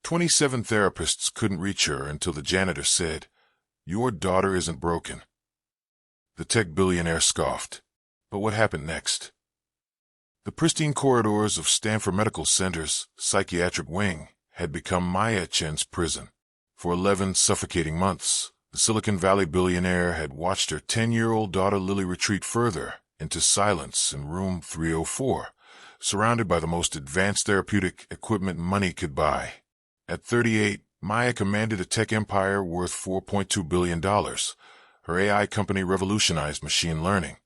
27 therapists couldn't reach her until the janitor said, "Your daughter isn't broken." The tech billionaire scoffed. But what happened next? The pristine corridors of Stanford Medical Center's psychiatric wing had become Maya Chen's prison. For 11 suffocating months, the Silicon Valley billionaire had watched her 10-year-old daughter Lily retreat further into silence in room 304, surrounded by the most advanced therapeutic equipment money could buy. At 38, Maya commanded a tech empire worth $4.2 billion. Her AI company revolutionized machine learning.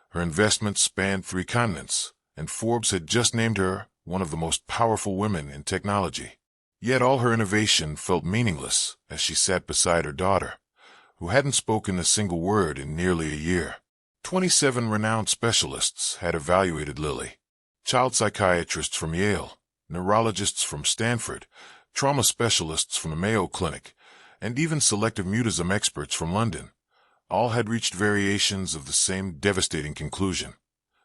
Her investments spanned 3 continents, and Forbes had just named her one of the most powerful women in technology. Yet all her innovation felt meaningless as she sat beside her daughter, who hadn't spoken a single word in nearly a year. 27 renowned specialists had evaluated Lily. Child psychiatrists from Yale, neurologists from Stanford, trauma specialists from the Mayo Clinic, and even selective mutism experts from London. All had reached variations of the same devastating conclusion.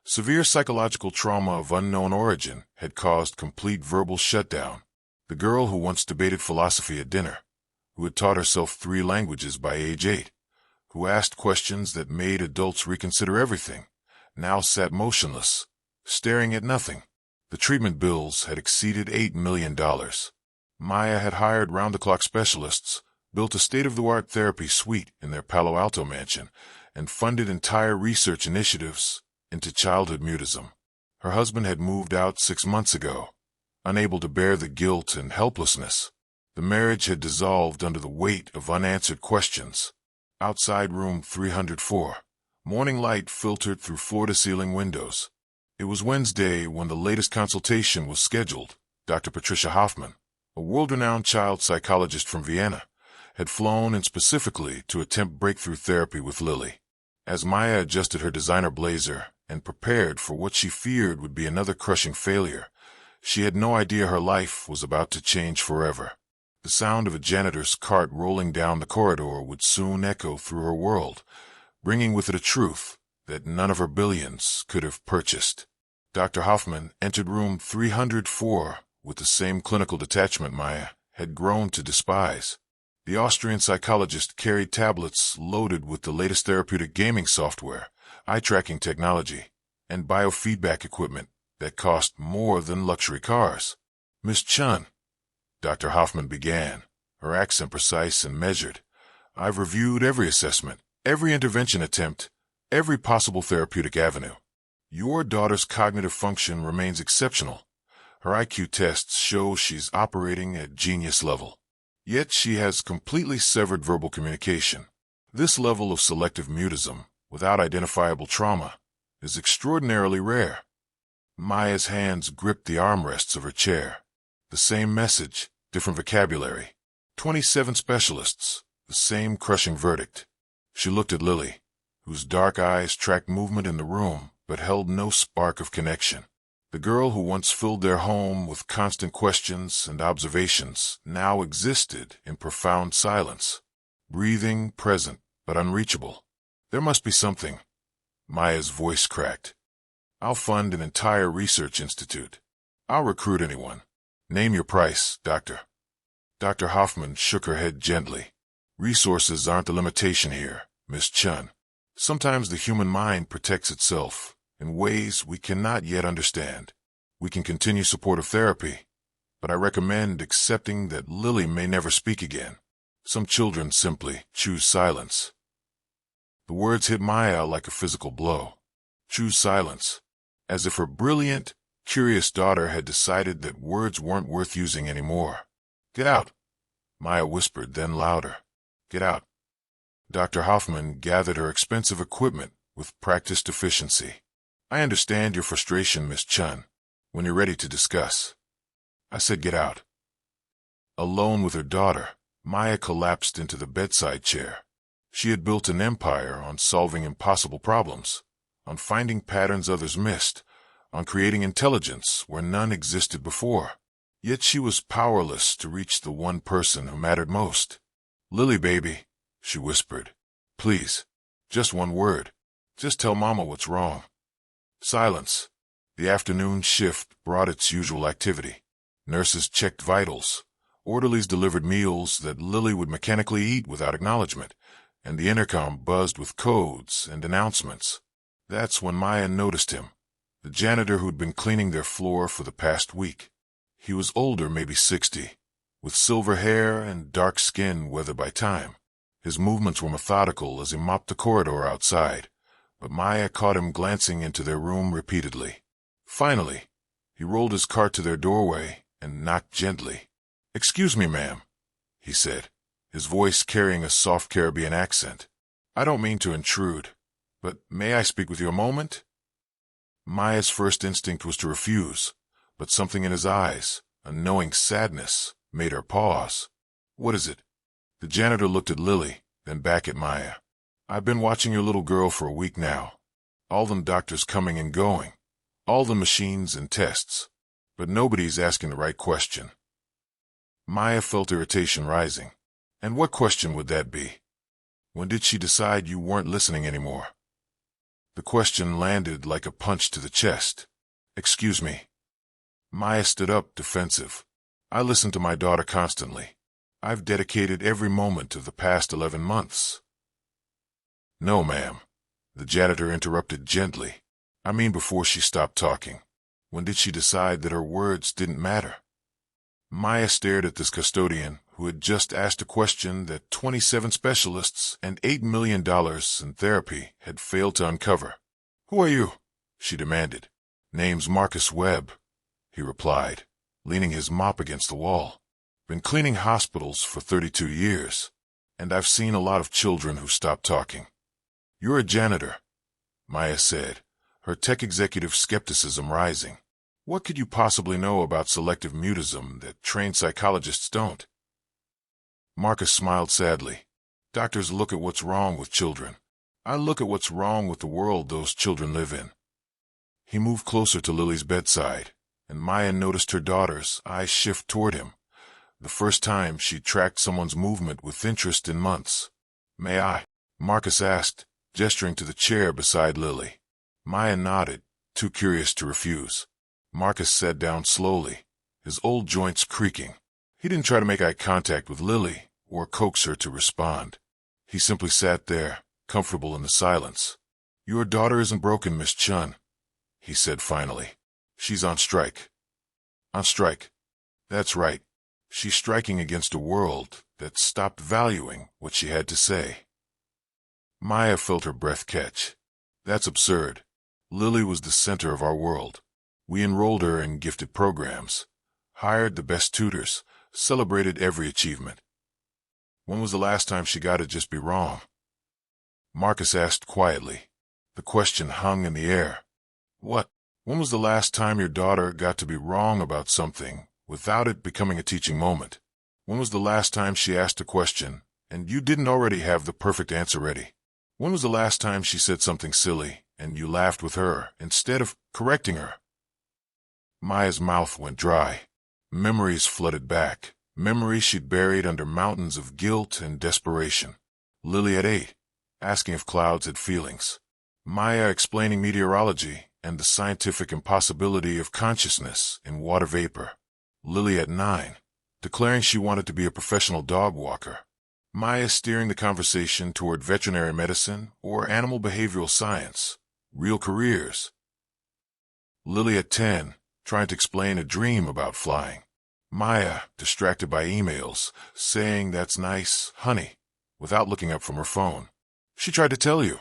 Severe psychological trauma of unknown origin had caused complete verbal shutdown. The girl who once debated philosophy at dinner, who had taught herself 3 languages by age 8, who asked questions that made adults reconsider everything, now sat motionless, staring at nothing. The treatment bills had exceeded $8 million. Maya had hired round-the-clock specialists, built a state-of-the-art therapy suite in their Palo Alto mansion, and funded entire research initiatives into childhood mutism. Her husband had moved out 6 months ago, unable to bear the guilt and helplessness. The marriage had dissolved under the weight of unanswered questions. Outside room 304, morning light filtered through floor-to-ceiling windows. It was Wednesday when the latest consultation was scheduled. Dr. Patricia Hoffman, a world-renowned child psychologist from Vienna, had flown in specifically to attempt breakthrough therapy with Lily. As Maya adjusted her designer blazer and prepared for what she feared would be another crushing failure, she had no idea her life was about to change forever. The sound of a janitor's cart rolling down the corridor would soon echo through her world, bringing with it a truth that none of her billions could have purchased. Dr. Hoffman entered room 304 with the same clinical detachment Maya had grown to despise. The Austrian psychologist carried tablets loaded with the latest therapeutic gaming software, eye-tracking technology, and biofeedback equipment that cost more than luxury cars. "Miss Chun," Dr. Hoffman began, her accent precise and measured, "I've reviewed every assessment, every intervention attempt, every possible therapeutic avenue. Your daughter's cognitive function remains exceptional. Her IQ tests show she's operating at genius level. Yet she has completely severed verbal communication. This level of selective mutism, without identifiable trauma, is extraordinarily rare." Maya's hands gripped the armrests of her chair. The same message, different vocabulary. 27 specialists, the same crushing verdict. She looked at Lily, whose dark eyes tracked movement in the room but held no spark of connection. The girl who once filled their home with constant questions and observations now existed in profound silence, breathing, present, but unreachable. "There must be something." Maya's voice cracked. "I'll fund an entire research institute. I'll recruit anyone. Name your price, doctor." Dr. Hoffman shook her head gently. "Resources aren't the limitation here, Miss Chun. Sometimes the human mind protects itself in ways we cannot yet understand. We can continue supportive therapy, but I recommend accepting that Lily may never speak again. Some children simply choose silence." The words hit Maya like a physical blow. Choose silence, as if her brilliant, curious daughter had decided that words weren't worth using anymore. "Get out," Maya whispered, then louder. "Get out." Dr. Hoffman gathered her expensive equipment with practiced efficiency. "I understand your frustration, Miss Chun. When you're ready to discuss." I said get out. Alone with her daughter, Maya collapsed into the bedside chair. She had built an empire on solving impossible problems, on finding patterns others missed, on creating intelligence where none existed before. Yet she was powerless to reach the one person who mattered most. "Lily, baby," she whispered. "Please, just one word. Just tell Mama what's wrong." Silence. The afternoon shift brought its usual activity. Nurses checked vitals, Orderlies delivered meals that Lily would mechanically eat without acknowledgement, and the intercom buzzed with codes and announcements. That's when Maya noticed him, the janitor who'd been cleaning their floor for the past week. He was older, maybe 60, with silver hair and dark skin weathered by time. His movements were methodical as he mopped the corridor outside, but Maya caught him glancing into their room repeatedly. Finally, he rolled his cart to their doorway and knocked gently. "Excuse me, ma'am," he said, his voice carrying a soft Caribbean accent. "I don't mean to intrude, but may I speak with you a moment?" Maya's first instinct was to refuse, but something in his eyes, a knowing sadness, made her pause. "What is it?" The janitor looked at Lily, then back at Maya. "I've been watching your little girl for a week now. All them doctors coming and going, all the machines and tests, but nobody's asking the right question." Maya felt irritation rising. And what question would that be? When did she decide you weren't listening anymore? The question landed like a punch to the chest. "Excuse me." Maya stood up, defensive. "I listen to my daughter constantly. I've dedicated every moment of the past 11 months. "No, ma'am," the janitor interrupted gently. "I mean before she stopped talking. When did she decide that her words didn't matter?" Maya stared at this custodian who had just asked a question that 27 specialists and $8 million in therapy had failed to uncover. "Who are you?" she demanded. "Name's Marcus Webb," he replied, leaning his mop against the wall. "Been cleaning hospitals for 32 years, and I've seen a lot of children who stopped talking." "You're a janitor," Maya said, her tech executive skepticism rising. "What could you possibly know about selective mutism that trained psychologists don't?" Marcus smiled sadly. "Doctors look at what's wrong with children. I look at what's wrong with the world those children live in." He moved closer to Lily's bedside, and Maya noticed her daughter's eyes shift toward him, the first time she'd tracked someone's movement with interest in months. "May I?" Marcus asked, gesturing to the chair beside Lily. Maya nodded, too curious to refuse. Marcus sat down slowly, his old joints creaking. He didn't try to make eye contact with Lily or coax her to respond. He simply sat there, comfortable in the silence. "Your daughter isn't broken, Miss Chun," he said finally. "She's on strike." "On strike?" "That's right. She's striking against a world that stopped valuing what she had to say." Maya felt her breath catch. "That's absurd. Lily was the center of our world. We enrolled her in gifted programs, hired the best tutors, celebrated every achievement. When was the last time she got to just be wrong?" Marcus asked quietly. The question hung in the air. "What? When was the last time your daughter got to be wrong about something without it becoming a teaching moment? When was the last time she asked a question and you didn't already have the perfect answer ready? When was the last time she said something silly and you laughed with her instead of correcting her?" Maya's mouth went dry. Memories flooded back, memories she'd buried under mountains of guilt and desperation. Lily at 8, asking if clouds had feelings. Maya explaining meteorology and the scientific impossibility of consciousness in water vapor. Lily at 9, declaring she wanted to be a professional dog walker. Maya steering the conversation toward veterinary medicine or animal behavioral science, real careers. Lily at 10, trying to explain a dream about flying. Maya, distracted by emails, saying "that's nice, honey," without looking up from her phone. "She tried to tell you,"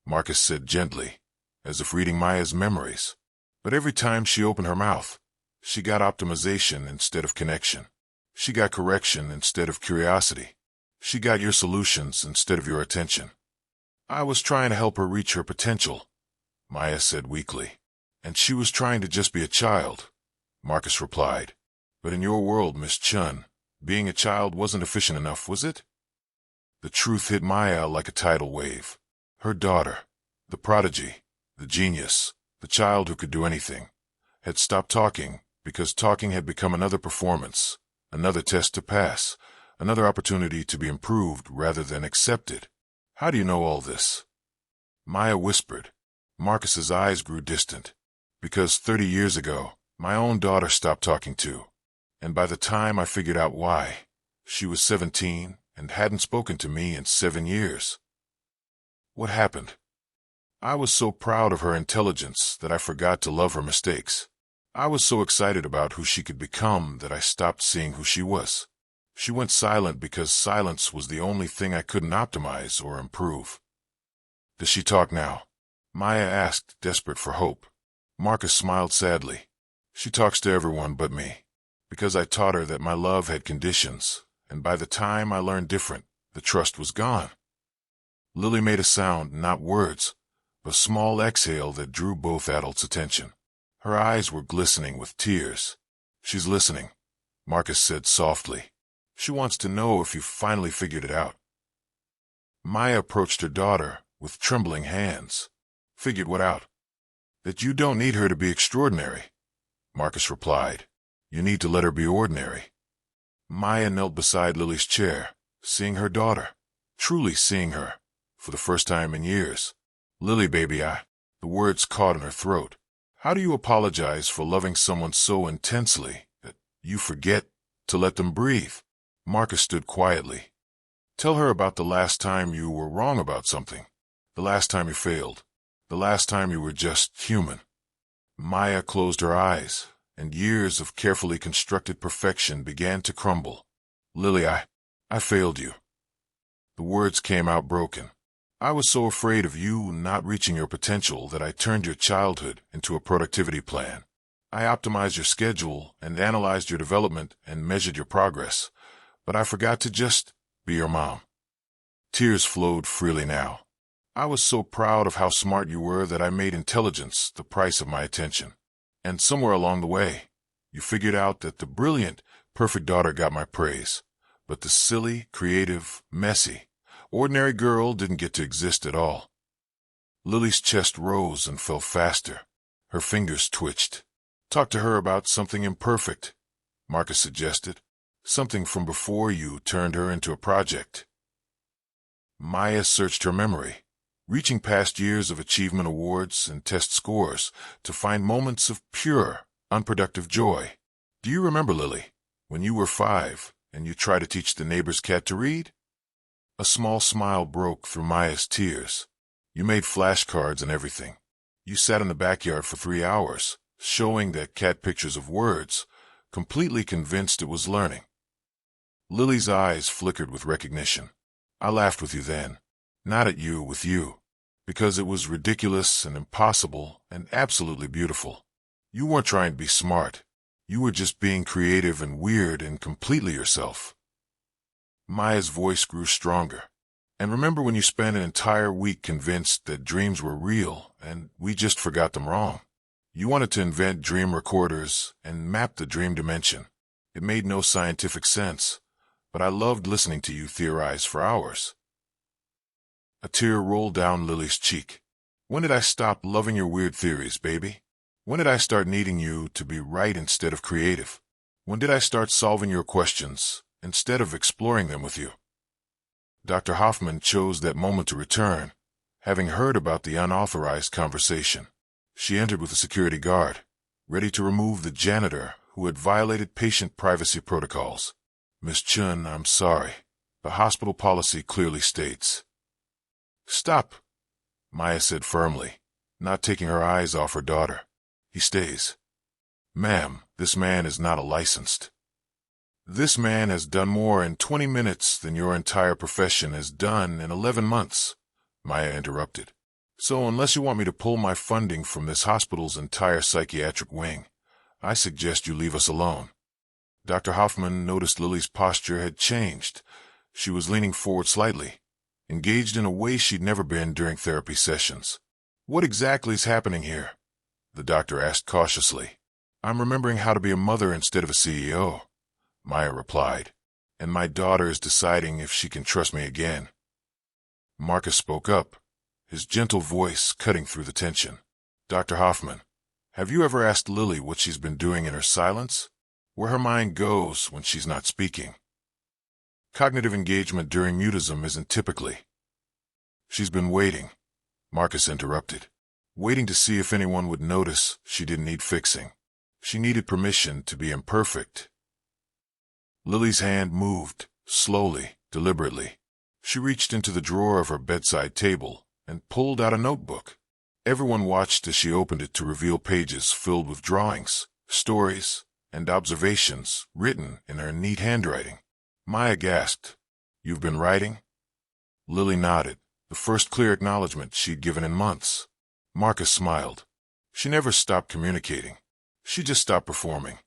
Marcus said gently, as if reading Maya's memories. But every time she opened her mouth, she got optimization instead of connection. She got correction instead of curiosity. She got your solutions instead of your attention. "I was trying to help her reach her potential," Maya said weakly. "And she was trying to just be a child," Marcus replied. "But in your world, Miss Chun, being a child wasn't efficient enough, was it?" The truth hit Maya like a tidal wave. Her daughter, the prodigy, the genius, the child who could do anything, had stopped talking because talking had become another performance, another test to pass, another opportunity to be improved rather than accepted. "How do you know all this?" Maya whispered. Marcus's eyes grew distant. "Because 30 years ago, my own daughter stopped talking too. And by the time I figured out why, she was 17 and hadn't spoken to me in 7 years. What happened? I was so proud of her intelligence that I forgot to love her mistakes. I was so excited about who she could become that I stopped seeing who she was. She went silent because silence was the only thing I couldn't optimize or improve. Does she talk now? Maya asked, desperate for hope. Marcus smiled sadly. She talks to everyone but me, because I taught her that my love had conditions, and by the time I learned different, the trust was gone. Lily made a sound, not words, but a small exhale that drew both adults' attention. Her eyes were glistening with tears. She's listening, Marcus said softly. She wants to know if you've finally figured it out. Maya approached her daughter with trembling hands. Figured what out? That you don't need her to be extraordinary, Marcus replied. You need to let her be ordinary. Maya knelt beside Lily's chair, seeing her daughter, truly seeing her, for the first time in years. Lily, baby, the words caught in her throat. How do you apologize for loving someone so intensely that you forget to let them breathe? Marcus stood quietly. Tell her about the last time you were wrong about something, the last time you failed, the last time you were just human. Maya closed her eyes, and years of carefully constructed perfection began to crumble. Lily, I failed you. The words came out broken. I was so afraid of you not reaching your potential that I turned your childhood into a productivity plan. I optimized your schedule and analyzed your development and measured your progress, but I forgot to just be your mom. Tears flowed freely now. I was so proud of how smart you were that I made intelligence the price of my attention. And somewhere along the way, you figured out that the brilliant, perfect daughter got my praise, but the silly, creative, messy, ordinary girl didn't get to exist at all. Lily's chest rose and fell faster. Her fingers twitched. Talk to her about something imperfect, Marcus suggested. Something from before you turned her into a project. Maya searched her memory, reaching past years of achievement awards and test scores to find moments of pure, unproductive joy. Do you remember, Lily, when you were 5 and you tried to teach the neighbor's cat to read? A small smile broke through Maya's tears. You made flashcards and everything. You sat in the backyard for 3 hours, showing that cat pictures of words, completely convinced it was learning. Lily's eyes flickered with recognition. I laughed with you then. Not at you, with you. Because it was ridiculous and impossible and absolutely beautiful. You weren't trying to be smart. You were just being creative and weird and completely yourself. Maya's voice grew stronger. And remember when you spent an entire week convinced that dreams were real and we just forgot them wrong? You wanted to invent dream recorders and map the dream dimension. It made no scientific sense, but I loved listening to you theorize for hours. A tear rolled down Lily's cheek. When did I stop loving your weird theories, baby? When did I start needing you to be right instead of creative? When did I start solving your questions instead of exploring them with you? Dr. Hoffman chose that moment to return, having heard about the unauthorized conversation. She entered with a security guard, ready to remove the janitor who had violated patient privacy protocols. Miss Chun, I'm sorry. The hospital policy clearly states. Stop, Maya said firmly, not taking her eyes off her daughter. He stays. Ma'am, this man is not a licensed. This man has done more in 20 minutes than your entire profession has done in 11 months, Maya interrupted. So unless you want me to pull my funding from this hospital's entire psychiatric wing, I suggest you leave us alone. Dr. Hoffman noticed Lily's posture had changed. She was leaning forward slightly, engaged in a way she'd never been during therapy sessions. What exactly is happening here? The doctor asked cautiously. I'm remembering how to be a mother instead of a CEO, Maya replied, and my daughter is deciding if she can trust me again. Marcus spoke up, his gentle voice cutting through the tension. Dr. Hoffman, have you ever asked Lily what she's been doing in her silence? Where her mind goes when she's not speaking? Cognitive engagement during mutism isn't typically. She's been waiting, Marcus interrupted, waiting to see if anyone would notice she didn't need fixing. She needed permission to be imperfect, Lily's hand moved, slowly, deliberately. She reached into the drawer of her bedside table and pulled out a notebook. Everyone watched as she opened it to reveal pages filled with drawings, stories, and observations written in her neat handwriting. Maya gasped, "You've been writing?" Lily nodded, the first clear acknowledgement she'd given in months. Marcus smiled. She never stopped communicating. She just stopped performing.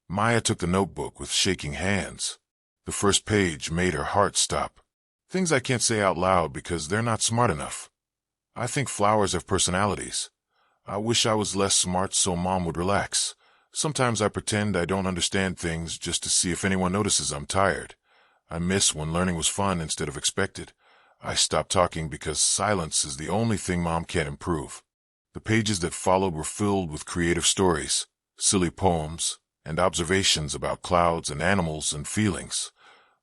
Maya took the notebook with shaking hands. The first page made her heart stop. Things I can't say out loud because they're not smart enough. I think flowers have personalities. I wish I was less smart so Mom would relax. Sometimes I pretend I don't understand things just to see if anyone notices I'm tired. I miss when learning was fun instead of expected. I stopped talking because silence is the only thing Mom can't improve. The pages that followed were filled with creative stories, silly poems, and observations about clouds and animals and feelings.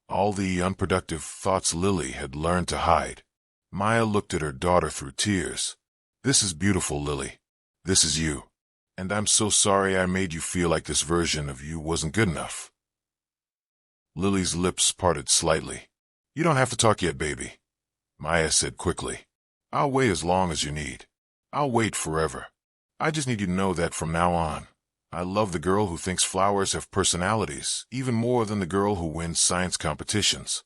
All the unproductive thoughts Lily had learned to hide. Maya looked at her daughter through tears. "This is beautiful, Lily. This is you. And I'm so sorry I made you feel like this version of you wasn't good enough." Lily's lips parted slightly. "You don't have to talk yet, baby," Maya said quickly. "I'll wait as long as you need. I'll wait forever. I just need you to know that from now on, I love the girl who thinks flowers have personalities even more than the girl who wins science competitions."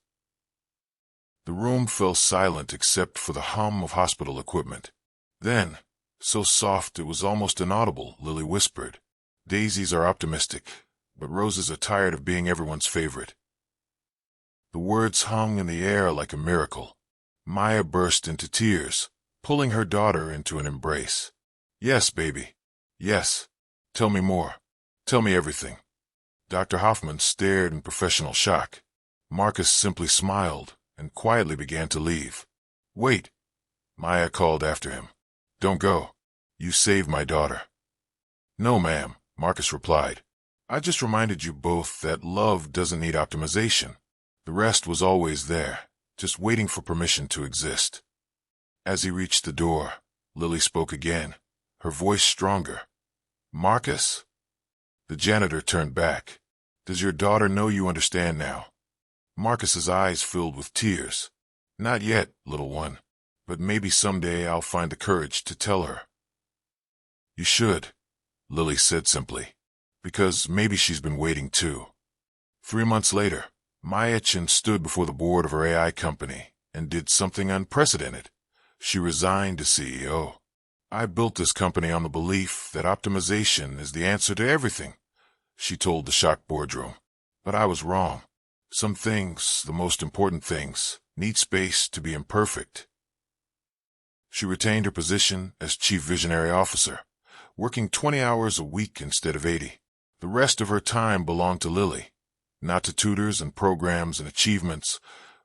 The room fell silent except for the hum of hospital equipment. Then, so soft it was almost inaudible, Lily whispered, "Daisies are optimistic, but roses are tired of being everyone's favorite." The words hung in the air like a miracle. Maya burst into tears, pulling her daughter into an embrace. "Yes, baby. Yes. Tell me more. Tell me everything." Dr. Hoffman stared in professional shock. Marcus simply smiled and quietly began to leave. "Wait," Maya called after him. "Don't go. You saved my daughter." "No, ma'am," Marcus replied. "I just reminded you both that love doesn't need optimization. The rest was always there, just waiting for permission to exist." As he reached the door, Lily spoke again, her voice stronger. "Marcus?" The janitor turned back. "Does your daughter know you understand now?" Marcus's eyes filled with tears. "Not yet, little one, but maybe someday I'll find the courage to tell her." "You should," Lily said simply, "because maybe she's been waiting too." 3 months later, Maya Chin stood before the board of her AI company and did something unprecedented. She resigned as CEO. "I built this company on the belief that optimization is the answer to everything," she told the shocked boardroom. "But I was wrong. Some things, the most important things, need space to be imperfect." She retained her position as Chief Visionary Officer, working 20 hours a week instead of 80. The rest of her time belonged to Lily, not to tutors and programs and achievements,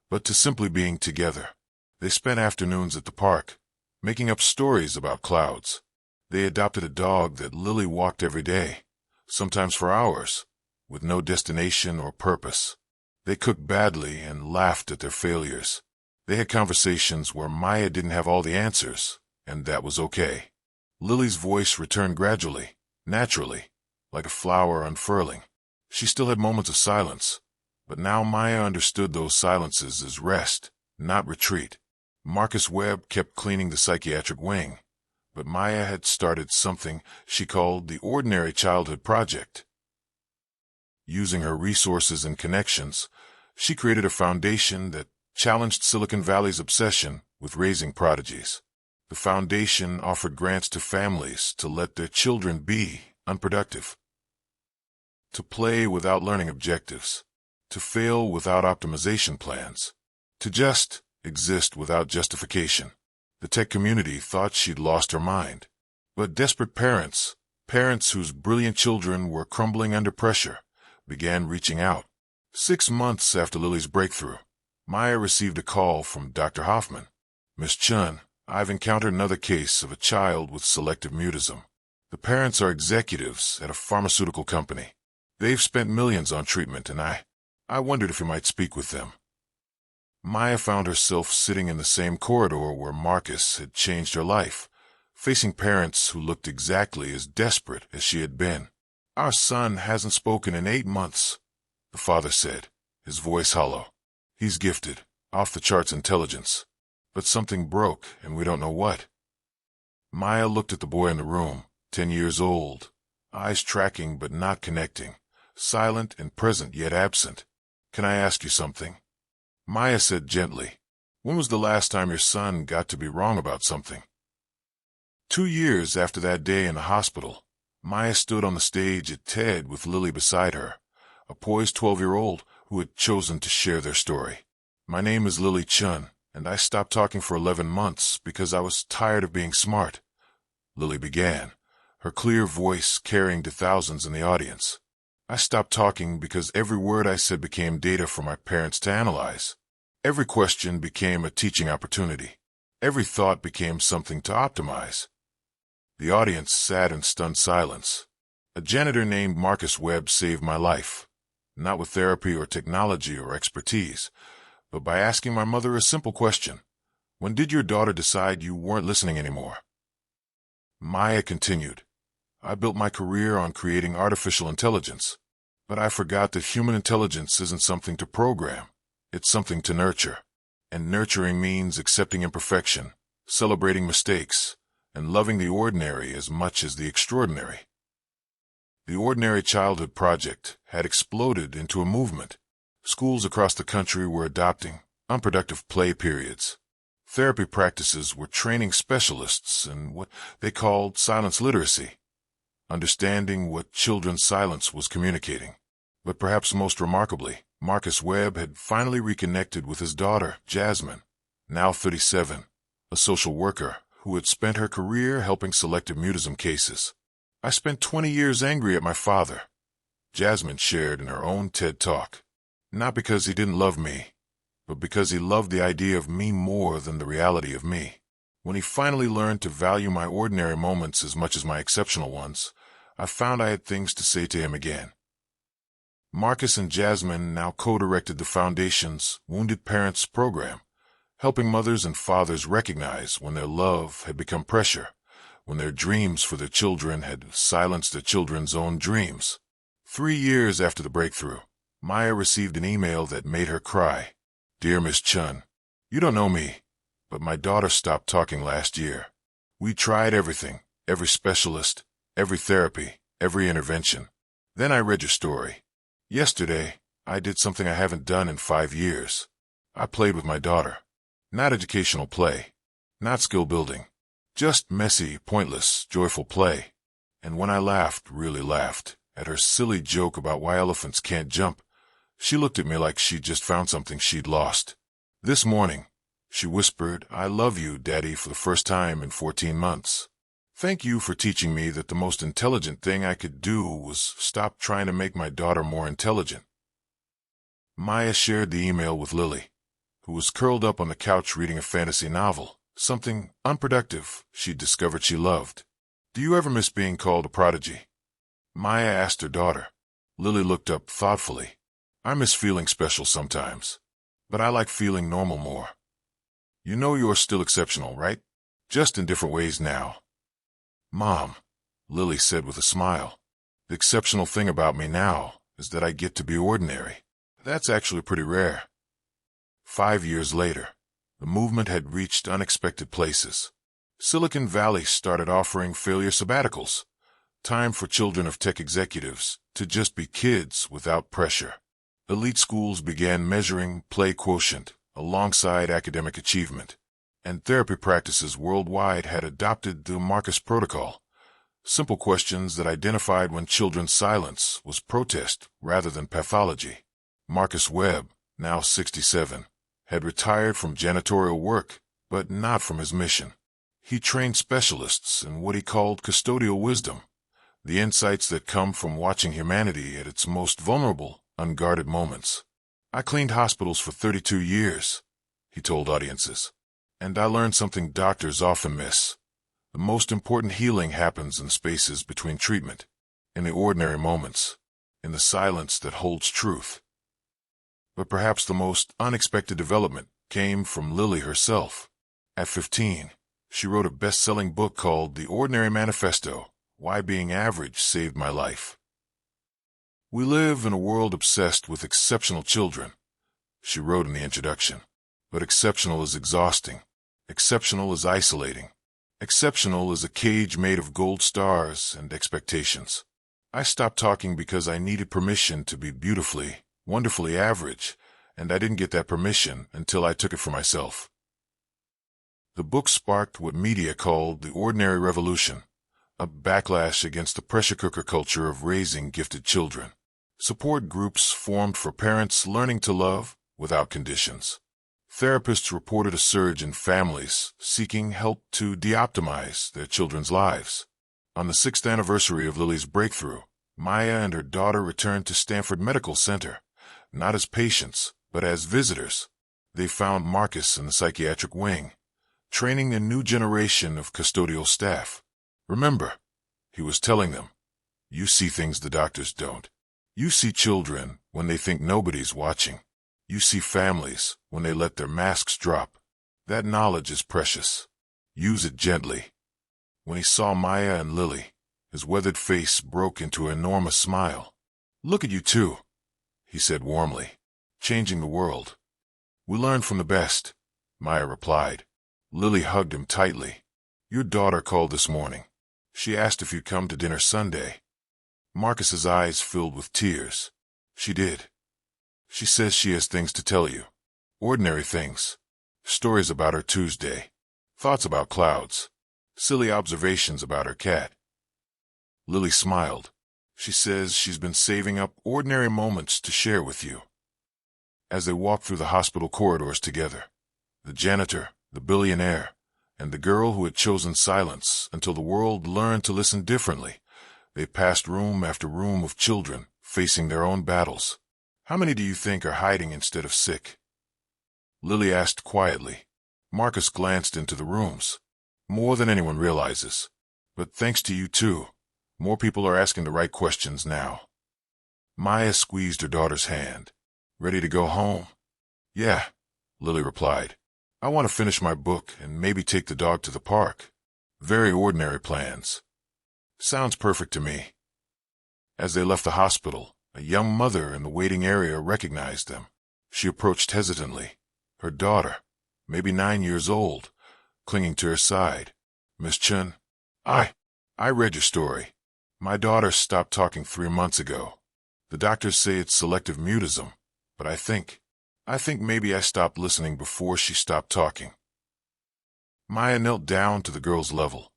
but to simply being together. They spent afternoons at the park, making up stories about clouds. They adopted a dog that Lily walked every day, sometimes for hours, with no destination or purpose. They cooked badly and laughed at their failures. They had conversations where Maya didn't have all the answers, and that was okay. Lily's voice returned gradually, naturally, like a flower unfurling. She still had moments of silence, but now Maya understood those silences as rest, not retreat. Marcus Webb kept cleaning the psychiatric wing, but Maya had started something she called the Ordinary Childhood Project. Using her resources and connections, she created a foundation that challenged Silicon Valley's obsession with raising prodigies. The foundation offered grants to families to let their children be unproductive, to play without learning objectives, to fail without optimization plans, to just exist without justification. The tech community thought she'd lost her mind, but desperate parents whose brilliant children were crumbling under pressure, began reaching out. 6 months after Lily's breakthrough, Maya received a call from Dr. Hoffman. "Miss Chun, I've encountered another case of a child with selective mutism. The parents are executives at a pharmaceutical company. They've spent millions on treatment, and I wondered if you might speak with them." Maya found herself sitting in the same corridor where Marcus had changed her life, facing parents who looked exactly as desperate as she had been. "Our son hasn't spoken in 8 months," the father said, his voice hollow. He's gifted, off-the-charts intelligence. But something broke, and we don't know what. Maya looked at the boy in the room, 10 years old, eyes tracking but not connecting, silent and present yet absent. Can I ask you something? Maya said gently. When was the last time your son got to be wrong about something? 2 years after that day in the hospital, Maya stood on the stage at TED with Lily beside her, a poised 12-year-old who had chosen to share their story. My name is Lily Chun, and I stopped talking for 11 months because I was tired of being smart. Lily began, her clear voice carrying to thousands in the audience. I stopped talking because every word I said became data for my parents to analyze. Every question became a teaching opportunity. Every thought became something to optimize. The audience sat in stunned silence. A janitor named Marcus Webb saved my life, not with therapy or technology or expertise, but by asking my mother a simple question. When did your daughter decide you weren't listening anymore? Maya continued. I built my career on creating artificial intelligence, but I forgot that human intelligence isn't something to program. It's something to nurture. And nurturing means accepting imperfection, celebrating mistakes, and loving the ordinary as much as the extraordinary. The Ordinary Childhood Project had exploded into a movement. Schools across the country were adopting unproductive play periods. Therapy practices were training specialists in what they called silence literacy, understanding what children's silence was communicating. But perhaps most remarkably, Marcus Webb had finally reconnected with his daughter, Jasmine, now 37, a social worker who had spent her career helping selective mutism cases. I spent 20 years angry at my father, Jasmine shared in her own TED Talk. Not because he didn't love me, but because he loved the idea of me more than the reality of me. When he finally learned to value my ordinary moments as much as my exceptional ones, I found I had things to say to him again. Marcus and Jasmine now co-directed the Foundation's Wounded Parents program, helping mothers and fathers recognize when their love had become pressure, when their dreams for their children had silenced their children's own dreams. 3 years after the breakthrough, Maya received an email that made her cry. Dear Miss Chun, you don't know me, but my daughter stopped talking last year. We tried everything, every specialist, every therapy, every intervention. Then I read your story. Yesterday, I did something I haven't done in 5 years. I played with my daughter. Not educational play, not skill building, just messy, pointless, joyful play. And when I laughed, really laughed, at her silly joke about why elephants can't jump, she looked at me like she'd just found something she'd lost. This morning, she whispered, I love you, Daddy, for the first time in 14 months. Thank you for teaching me that the most intelligent thing I could do was stop trying to make my daughter more intelligent. Maya shared the email with Lily, who was curled up on the couch reading a fantasy novel, something unproductive she'd discovered she loved. Do you ever miss being called a prodigy? Maya asked her daughter. Lily looked up thoughtfully. I miss feeling special sometimes, but I like feeling normal more. You know you're still exceptional, right? Just in different ways now. Mom, Lily said with a smile, the exceptional thing about me now is that I get to be ordinary. That's actually pretty rare. 5 years later, the movement had reached unexpected places. Silicon Valley started offering failure sabbaticals, time for children of tech executives to just be kids without pressure. Elite schools began measuring play quotient alongside academic achievement, and therapy practices worldwide had adopted the Marcus Protocol, simple questions that identified when children's silence was protest rather than pathology. Marcus Webb, now 67, had retired from janitorial work, but not from his mission. He trained specialists in what he called custodial wisdom, the insights that come from watching humanity at its most vulnerable, unguarded moments. I cleaned hospitals for 32 years, he told audiences, and I learned something doctors often miss. The most important healing happens in spaces between treatment, in the ordinary moments, in the silence that holds truth. But perhaps the most unexpected development came from Lily herself. At 15, she wrote a best-selling book called The Ordinary Manifesto, Why Being Average Saved My Life. We live in a world obsessed with exceptional children, she wrote in the introduction. But exceptional is exhausting. Exceptional is isolating. Exceptional is a cage made of gold stars and expectations. I stopped talking because I needed permission to be beautifully, wonderfully average, and I didn't get that permission until I took it for myself. The book sparked what media called the ordinary revolution, a backlash against the pressure cooker culture of raising gifted children. Support groups formed for parents learning to love without conditions. Therapists reported a surge in families seeking help to de-optimize their children's lives. On the 6th anniversary of Lily's breakthrough, Maya and her daughter returned to Stanford Medical Center, not as patients, but as visitors. They found Marcus in the psychiatric wing, training a new generation of custodial staff. Remember, he was telling them, you see things the doctors don't. You see children when they think nobody's watching. You see families when they let their masks drop. That knowledge is precious. Use it gently. When he saw Maya and Lily, his weathered face broke into an enormous smile. Look at you two, he said warmly, changing the world. We learn from the best, Maya replied. Lily hugged him tightly. Your daughter called this morning. She asked if you'd come to dinner Sunday. Marcus's eyes filled with tears. She did. She says she has things to tell you. Ordinary things. Stories about her Tuesday. Thoughts about clouds. Silly observations about her cat. Lily smiled. She says she's been saving up ordinary moments to share with you. As they walked through the hospital corridors together, the janitor, the billionaire, and the girl who had chosen silence until the world learned to listen differently, they passed room after room of children facing their own battles. How many do you think are hiding instead of sick? Lily asked quietly. Marcus glanced into the rooms. More than anyone realizes. But thanks to you too, more people are asking the right questions now. Maya squeezed her daughter's hand. Ready to go home? Yeah, Lily replied. I want to finish my book and maybe take the dog to the park. Very ordinary plans. Sounds perfect to me. As they left the hospital, a young mother in the waiting area recognized them. She approached hesitantly. Her daughter, maybe 9 years old, clinging to her side. Miss Chun, I read your story. My daughter stopped talking 3 months ago. The doctors say it's selective mutism, but I think maybe I stopped listening before she stopped talking. Maya knelt down to the girl's level.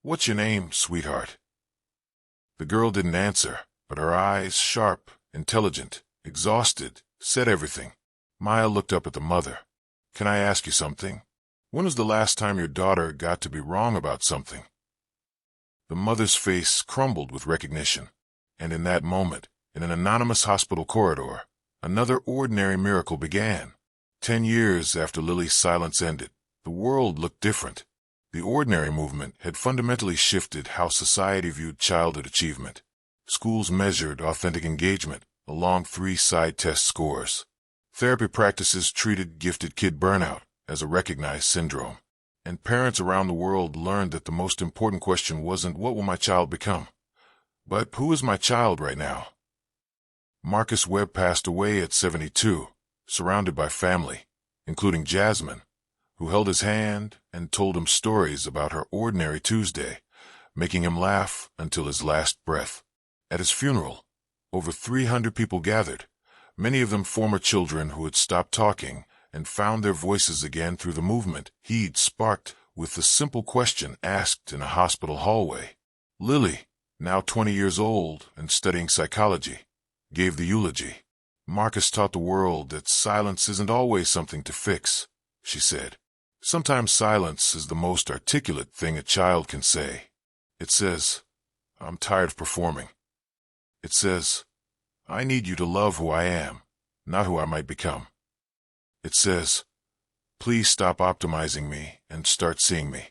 What's your name, sweetheart? The girl didn't answer, but her eyes, sharp, intelligent, exhausted, said everything. Maya looked up at the mother. Can I ask you something? When was the last time your daughter got to be wrong about something? The mother's face crumbled with recognition, and in that moment, in an anonymous hospital corridor, another ordinary miracle began. 10 years after Lily's silence ended, the world looked different. The ordinary movement had fundamentally shifted how society viewed childhood achievement. Schools measured authentic engagement along 3 side test scores. Therapy practices treated gifted kid burnout as a recognized syndrome. And parents around the world learned that the most important question wasn't what will my child become, but who is my child right now? Marcus Webb passed away at 72, surrounded by family, including Jasmine, who held his hand and told him stories about her ordinary Tuesday, making him laugh until his last breath. At his funeral, over 300 people gathered, many of them former children who had stopped talking and found their voices again through the movement he'd sparked with the simple question asked in a hospital hallway. Lily, now 20 years old and studying psychology, gave the eulogy. Marcus taught the world that silence isn't always something to fix, she said. Sometimes silence is the most articulate thing a child can say. It says, I'm tired of performing. It says, I need you to love who I am, not who I might become. It says, please stop optimizing me and start seeing me.